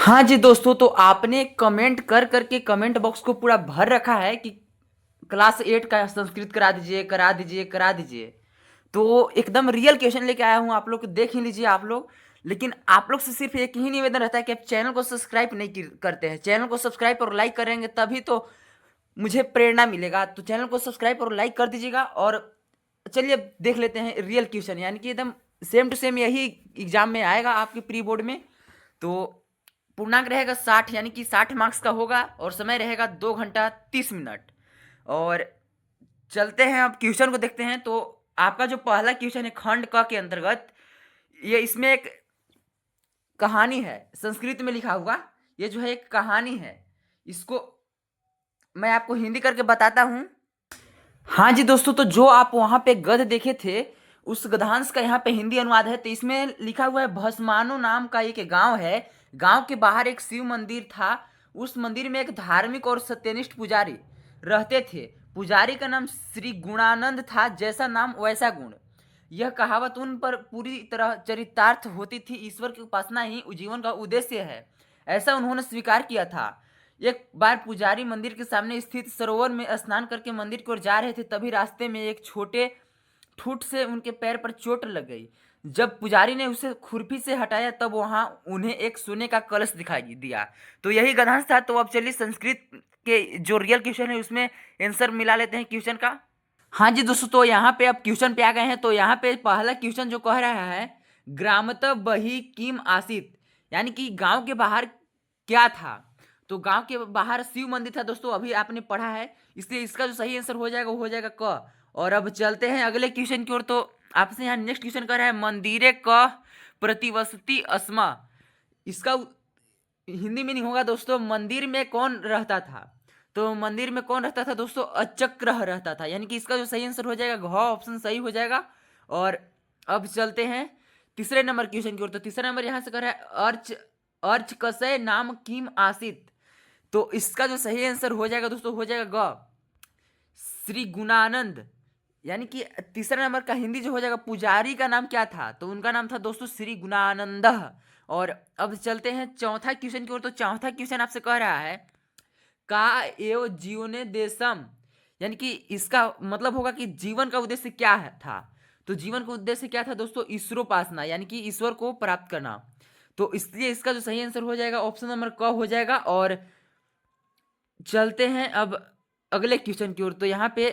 हाँ जी दोस्तों, तो आपने कमेंट कर करके कमेंट बॉक्स को पूरा भर रखा है कि क्लास 8 का संस्कृत करा दीजिए, करा दीजिए, करा दीजिए। तो एकदम रियल क्वेश्चन लेके आया हूँ, आप लोग देख ही लीजिए आप लोग। लेकिन आप लोग से सिर्फ एक ही निवेदन रहता है कि आप चैनल को सब्सक्राइब नहीं करते हैं। चैनल को सब्सक्राइब और लाइक करेंगे तभी तो मुझे प्रेरणा मिलेगा। तो चैनल को सब्सक्राइब और लाइक कर दीजिएगा। और चलिए अब देख लेते हैं रियल क्वेश्चन, यानी कि एकदम सेम टू सेम यही एग्जाम में आएगा आपके प्री बोर्ड में। तो पूर्णांक रहेगा 60, यानी कि 60 मार्क्स का होगा और समय रहेगा 2 घंटा 30 मिनट। और चलते हैं अब क्वेश्चन को देखते हैं। तो आपका जो पहला क्वेश्चन है खंड क के अंतर्गत, ये इसमें एक कहानी है, संस्कृत में लिखा हुआ। ये जो है एक कहानी है, इसको मैं आपको हिंदी करके बताता हूँ। हाँ जी दोस्तों, तो जो आप वहाँ पे गद्य देखे थे उस गद्यांश का यहाँ पे हिंदी अनुवाद है। तो इसमें लिखा हुआ है, भस्मानो नाम का एक गांव है। गांव के बाहर एक शिव मंदिर था। उस मंदिर में एक धार्मिक और सत्यनिष्ठ पुजारी रहते थे। पुजारी का नाम श्री गुणानंद था, जैसा नाम वैसा गुण। यह कहावत उन पर पूरी तरह चरितार्थ होती थी। ईश्वर की उपासना ही जीवन का उद्देश्य है, ऐसा उन्होंने स्वीकार किया था। एक बार पुजारी मंदिर के सामने स्थित सरोवर में स्नान करके मंदिर की ओर जा रहे थे। तभी रास्ते में एक छोटे ठूंठ से उनके पैर पर चोट लग गई। जब पुजारी ने उसे खुरपी से हटाया तब वहां उन्हें एक सोने का कलश दिखाई दिया। तो यही गधांश था। तो अब चलिए संस्कृत के जो रियल क्वेश्चन है उसमें आंसर मिला लेते हैं क्वेश्चन का। हाँ जी दोस्तों, तो यहाँ पे अब क्वेश्चन पे आ गए हैं। तो यहाँ पे पहला क्वेश्चन जो कह रहा है, ग्रामतः बही किम आसित, यानी कि गांव के बाहर क्या था। तो गांव के बाहर शिव मंदिर था दोस्तों, अभी आपने पढ़ा है, इसलिए इसका जो सही आंसर हो जाएगा वो हो जाएगा क। और अब चलते हैं अगले क्वेश्चन की ओर। तो आपसे यहाँ नेक्स्ट क्वेश्चन कर रहा है, मंदिरे क प्रतिवसति अस्मा। इसका हिंदी मीनिंग होगा दोस्तों, मंदिर में कौन रहता था। तो मंदिर में कौन रहता था दोस्तों, अचक्र रहता था, यानी कि इसका जो सही आंसर हो जाएगा घ ऑप्शन सही हो जाएगा। और अब चलते हैं तीसरे नंबर क्वेश्चन की ओर। तो तीसरा नंबर यहाँ से कर रहा है, अर्च अर्च कसय नाम किम आसित। तो इसका जो सही आंसर हो जाएगा दोस्तों हो जाएगा ग श्री गुणानंद, यानी कि तीसरा नंबर का हिंदी जो हो जाएगा, पुजारी का नाम क्या था। तो उनका नाम था दोस्तों श्री गुणानंद। और अब चलते हैं चौथा क्वेश्चन की ओर। तो चौथा क्वेश्चन आपसे कह रहा है, का एव जीवने देशम, यानी कि इसका मतलब होगा कि जीवन का उद्देश्य क्या है था। तो जीवन का उद्देश्य क्या था दोस्तों, ईश्वरोपासना, यानी कि ईश्वर को प्राप्त करना। तो इसलिए इसका जो सही आंसर हो जाएगा ऑप्शन नंबर क हो जाएगा। और चलते हैं अब अगले क्वेश्चन की ओर। तो यहाँ पे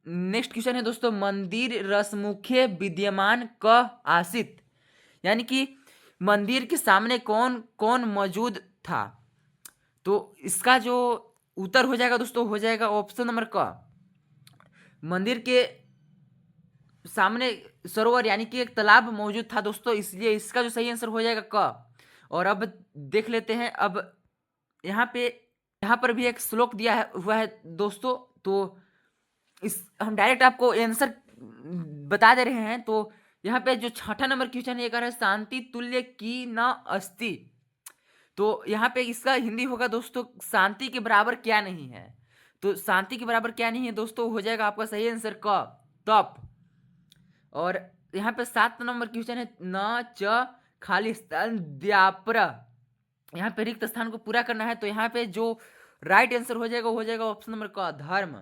नेक्स्ट क्वेश्चन है दोस्तों, मंदिर रसमुखे विद्यमान क आसित, यानी कि मंदिर के सामने कौन कौन मौजूद था। तो इसका जो उत्तर हो जाएगा दोस्तों हो जाएगा ऑप्शन नंबर क, मंदिर के सामने सरोवर यानी कि एक तालाब मौजूद था दोस्तों, इसलिए इसका जो सही आंसर हो जाएगा क। और अब देख लेते हैं, अब यहाँ पे यहाँ पर भी एक श्लोक दिया है हुआ है दोस्तों। तो इस हम डायरेक्ट आपको आंसर बता दे रहे हैं। तो यहाँ पे जो छठा नंबर क्वेश्चन ये कर रहा है, शांति तुल्य की न अस्ति। तो यहाँ पे इसका हिंदी होगा दोस्तों, शांति के बराबर क्या नहीं है। तो शांति के बराबर क्या नहीं है दोस्तों हो जाएगा आपका सही आंसर क, तप। और यहाँ पे 7 नंबर क्वेश्चन है, न च खाली स्थान द्यापर, यहाँ पे रिक्त स्थान को पूरा करना है। तो यहाँ पे जो राइट आंसर हो जाएगा वो हो जाएगा ऑप्शन नंबर क, धर्म।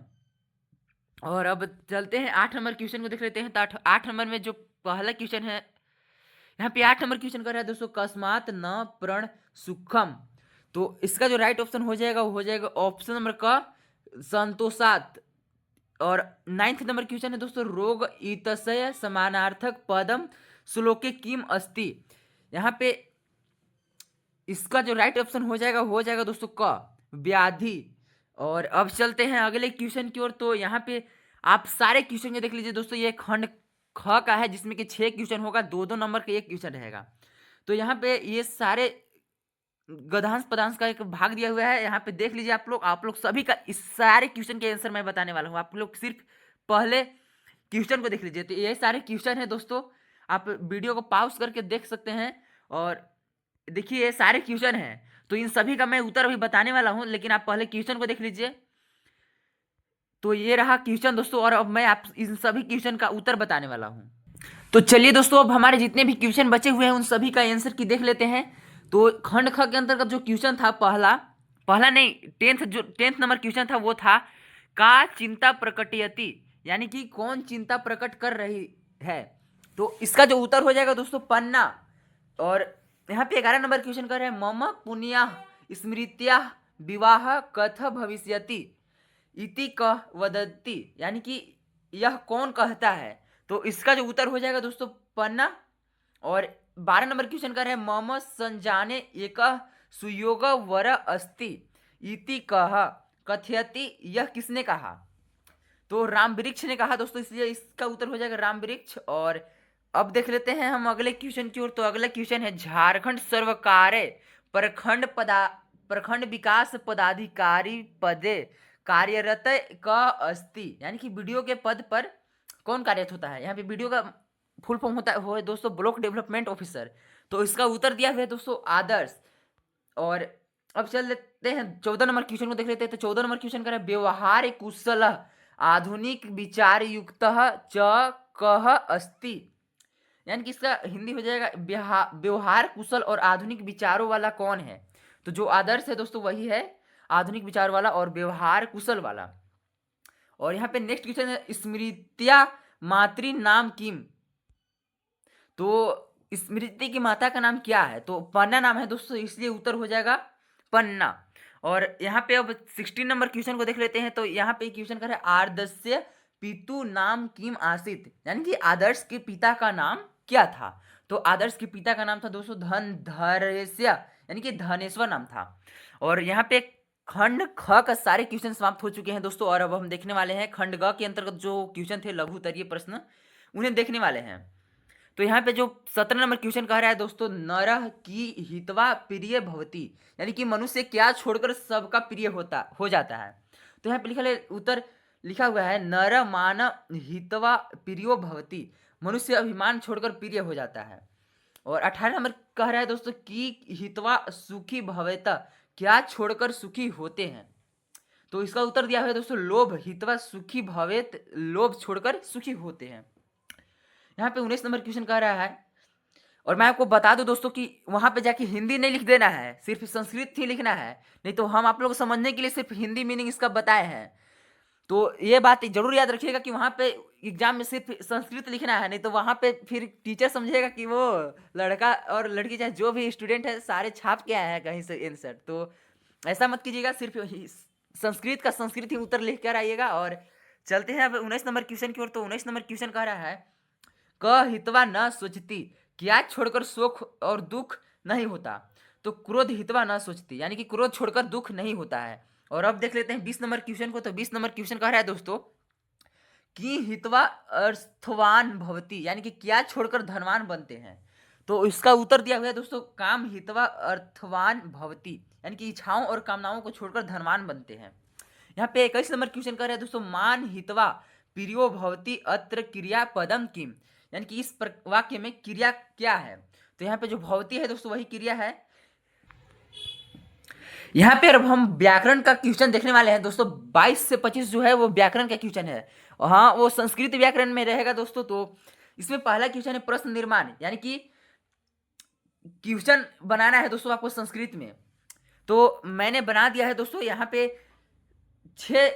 और अब चलते हैं 8 नंबर क्वेश्चन को देख लेते हैं। तो 8 नंबर में जो पहला क्वेश्चन है, यहाँ पे 8 नंबर क्वेश्चन कर रहा है दोस्तों, कस्मात न प्रण सुखम। तो इसका जो राइट ऑप्शन हो जाएगा वो हो जाएगा ऑप्शन नंबर क, संतोषात। और 9th नंबर क्वेश्चन है दोस्तों, रोग इतसय समानार्थक पदम श्लोके किम अस्ति। यहाँ पे इसका जो राइट ऑप्शन हो जाएगा दोस्तों क, व्याधि। और अब चलते हैं अगले क्वेश्चन की ओर। तो यहाँ पे आप सारे क्वेश्चन को देख लीजिए दोस्तों, ये खंड ख का है जिसमें कि 6 क्वेश्चन होगा, 2-2 नंबर का एक क्वेश्चन रहेगा। तो यहाँ पे ये सारे गधांश पदांश का एक भाग दिया हुआ है, यहाँ पे देख लीजिए आप लोग सभी का इस सारे क्वेश्चन के आंसर मैं बताने वाला हूँ। आप लोग सिर्फ पहले क्वेश्चन को देख लीजिए। तो ये सारे क्वेश्चन है दोस्तों, आप वीडियो को पॉज करके देख सकते हैं। और देखिए ये सारे क्वेश्चन हैं, तो इन सभी का मैं उत्तर अभी बताने वाला हूँ, लेकिन आप पहले क्वेश्चन को देख लीजिए। तो ये रहा क्वेश्चन दोस्तों, और अब मैं आप इन सभी क्वेश्चन का उत्तर बताने वाला हूँ। तो चलिए दोस्तों, अब हमारे जितने भी क्वेश्चन बचे हुए हैं उन सभी का आंसर की देख लेते हैं। तो खंड ख के अंतर्गत जो क्वेश्चन था पहला पहला नहीं, टेंथ नंबर क्वेश्चन था वो था का चिंता प्रकटयति, यानी कि कौन चिंता प्रकट कर रही है। तो इसका जो उत्तर हो जाएगा दोस्तों पन्ना। और यहाँ पे 11 नंबर क्वेश्चन कर रहे हैं मम पुण्या स्मृत्या विवाह कथ भविष्यति इति कह वदति, यानी कि यह कौन कहता है। तो इसका जो उत्तर हो जाएगा दोस्तों पन्ना। और 12 नंबर क्वेश्चन कर रहे हैं मम संजाने एक सुयोग वर अस्ति इति कह कथयति, यह किसने कहा। तो राम वृक्ष ने कहा दोस्तों, इसलिए इसका उत्तर हो जाएगा राम वृक्ष। और अब देख लेते हैं हम अगले क्वेश्चन की ओर। तो अगला क्वेश्चन है झारखंड सर्वकार प्रखंड विकास पदाधिकारी पदे कार्यरत क अस्ति, यानी कि वीडियो के पद पर कौन कार्यरत होता है। यहाँ पे वीडियो का फुल फॉर्म होता है दोस्तों ब्लॉक डेवलपमेंट ऑफिसर। तो इसका उत्तर दिया हुआ है दोस्तों आदर्श। और अब चल लेते हैं 14 नंबर क्वेश्चन को देख लेते हैं। तो 14 नंबर क्वेश्चन करें व्यवहार कुशल आधुनिक विचार युक्त च कह अस्ति, यानी कि इसका हिंदी हो जाएगा व्यवहार कुशल और आधुनिक विचारों वाला कौन है। तो जो आदर्श है दोस्तों वही है आधुनिक विचार वाला और व्यवहार कुशल वाला। और यहाँ पे नेक्स्ट क्वेश्चन है स्मृत्या मातृ नाम किम, तो स्मृति की माता का नाम क्या है। तो पन्ना नाम है दोस्तों, इसलिए उत्तर हो जाएगा पन्ना। और यहाँ पे अब 16 नंबर क्वेश्चन को देख लेते हैं। तो यहाँ पे क्वेश्चन कर रहा है आदर्श पितु नाम किम आसित, यानी कि आदर्श के पिता का नाम क्या था। तो आदर्श के पिता का नाम था दोस्तों धनधरेश्य, यानी कि धनेश्वर नाम था। और यहाँ पे खंड ख का सारे क्वेश्चन समाप्त हो चुके हैं दोस्तों। और अब हम देखने वाले हैं खंड ग के अंतर्गत जो क्वेश्चन थे लघु उत्तरीय प्रश्न, उन्हें देखने वाले हैं। तो यहाँ पे जो 17 नंबर क्वेश्चन कह रहा है दोस्तों नरह की हितवा प्रिय भवती, यानी कि मनुष्य क्या छोड़कर सबका प्रिय हो जाता है। तो यहाँ पे लिखा हुआ है नर मान हितवा प्रियो भवती, मनुष्य अभिमान छोड़कर प्रिय हो जाता है। और 18 नंबर कह रहा है दोस्तों कि हितवा सुखी भवेता, क्या छोड़कर सुखी होते हैं। तो इसका उत्तर दिया हुआ है दोस्तों लोभ हितवा सुखी भवेत, लोभ छोड़कर सुखी होते हैं। यहाँ पे 19 नंबर क्वेश्चन कह रहा है, और मैं आपको बता दूं दोस्तों कि वहां पे जाके हिंदी नहीं लिख देना है, सिर्फ संस्कृत ही लिखना है, नहीं तो हम आप लोग को समझने के लिए सिर्फ हिंदी मीनिंग इसका बताए हैं। तो ये बात जरूर याद रखिएगा कि वहां पे एग्जाम में सिर्फ संस्कृत लिखना है, नहीं तो वहां पे फिर टीचर समझेगा कि वो लड़का और लड़की चाहे जो भी स्टूडेंट है सारे छाप के आया है कहीं से आंसर। तो ऐसा मत कीजिएगा, सिर्फ संस्कृत का संस्कृत ही उत्तर लिख कर आइएगा। और चलते हैं अब 19 नंबर क्वेश्चन की ओर। तो 19 नंबर क्वेश्चन कह रहा है क हितवा न सोचती, क्या छोड़कर सुख और दुख नहीं होता। तो क्रोध हितवा न सोचती, यानी कि क्रोध छोड़कर दुख नहीं होता है। और अब देख लेते हैं 20 नंबर क्वेश्चन को। तो 20 नंबर क्वेश्चन कह रहा है दोस्तों कि हितवा अर्थवान भवती, यानी कि क्या छोड़कर धनवान बनते हैं। तो इसका उत्तर दिया हुआ है दोस्तों काम हितवा अर्थवान भवती, यानी कि इच्छाओं और कामनाओं को छोड़कर धनवान बनते हैं। यहाँ पे 21 नंबर क्वेश्चन कर रहे हैं दोस्तों मान हितवा प्रियो भवती अत्र क्रिया पदम किम, यानी कि इस वाक्य में क्रिया क्या है। तो यहाँ पे जो भवती है दोस्तों वही क्रिया है। यहाँ पे अब हम व्याकरण का क्वेश्चन देखने वाले हैं दोस्तों। 22 से 25 जो है वो व्याकरण का क्वेश्चन है, और हाँ वो संस्कृत व्याकरण में रहेगा दोस्तों। तो इसमें पहला क्वेश्चन है प्रश्न निर्माण, यानी कि क्वेश्चन बनाना है दोस्तों आपको संस्कृत में। तो मैंने बना दिया है दोस्तों, यहाँ पे 6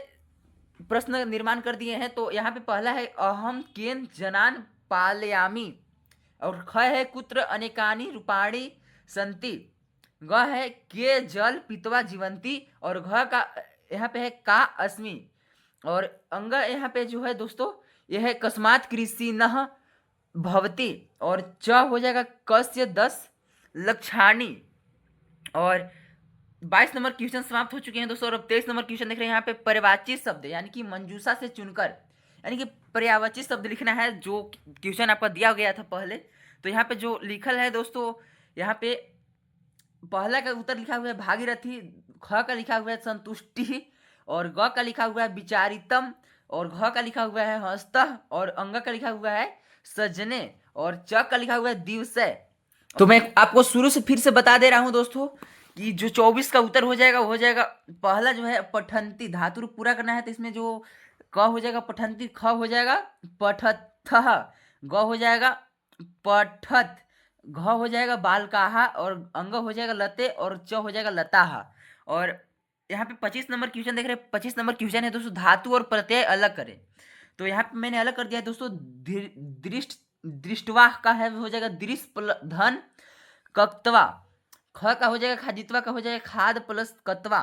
प्रश्न निर्माण कर दिए हैं। तो यहाँ पे पहला है अहम केन जनान पालयामी, और ख है कुत्र अनेकानि रूपाणी संति, ग है के जल पितवा जीवंती, और घ का यहाँ पे है का अस्मि, और अंग यहाँ पे जो है दोस्तों यह है कस्मात कृषि न भवती, और च हो जाएगा कस्य 10 लक्षाणी। और 22 नंबर क्वेश्चन समाप्त हो चुके हैं दोस्तों। और अब 23 नंबर क्वेश्चन देख रहे हैं यहाँ पे पर्यायवाची शब्द, यानी कि मंजूषा से चुनकर, यानी कि पर्यायवाची शब्द लिखना है, जो क्वेश्चन आपका दिया गया था पहले। तो यहाँ पे जो लिखल है दोस्तों, यहाँ पे पहला का उत्तर लिखा हुआ है भागीरथी, ख का लिखा हुआ है संतुष्टि, और ग का लिखा हुआ है विचारितम, और घ का लिखा हुआ है हस्तः, और अंग का लिखा हुआ है सजने, और च का लिखा हुआ है दिवसे। तो मैं आपको शुरू से फिर से बता दे रहा हूं दोस्तों कि जो 24 का उत्तर हो जाएगा वो हो जाएगा पहला जो है पठंती, धातु रूप पूरा करना है। तो इसमें जो क हो जाएगा पठंती, ख हो जाएगा पठथ, ग हो जाएगा पठत, घ हो जाएगा बालकाहा और अंग हो जाएगा लते और च हो जाएगा लताहा। और यहाँ पे 25 नंबर क्वेश्चन देख रहे हैं। 25 नंबर क्वेश्चन है दोस्तों, धातु और प्रत्यय अलग करें। तो यहाँ पे मैंने अलग कर दिया है दोस्तों। दृष्ट दृष्टवाह का है हो जाएगा दृश धन कक्तवा। ख का हो जाएगा खादित्वा का हो जाएगा खाद प्लस कत्वा।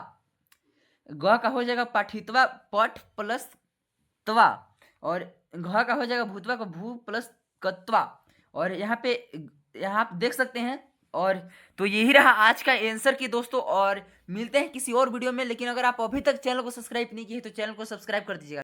ग का हो जाएगा पाठित्वा पठ प्लस त्वा। और घ का हो जाएगा भूतवा का भू प्लस कत्वा। और यहाँ आप देख सकते हैं। और तो यही रहा आज का आंसर की दोस्तों। और मिलते हैं किसी और वीडियो में। लेकिन अगर आप अभी तक चैनल को सब्सक्राइब नहीं किए तो चैनल को सब्सक्राइब कर दीजिएगा।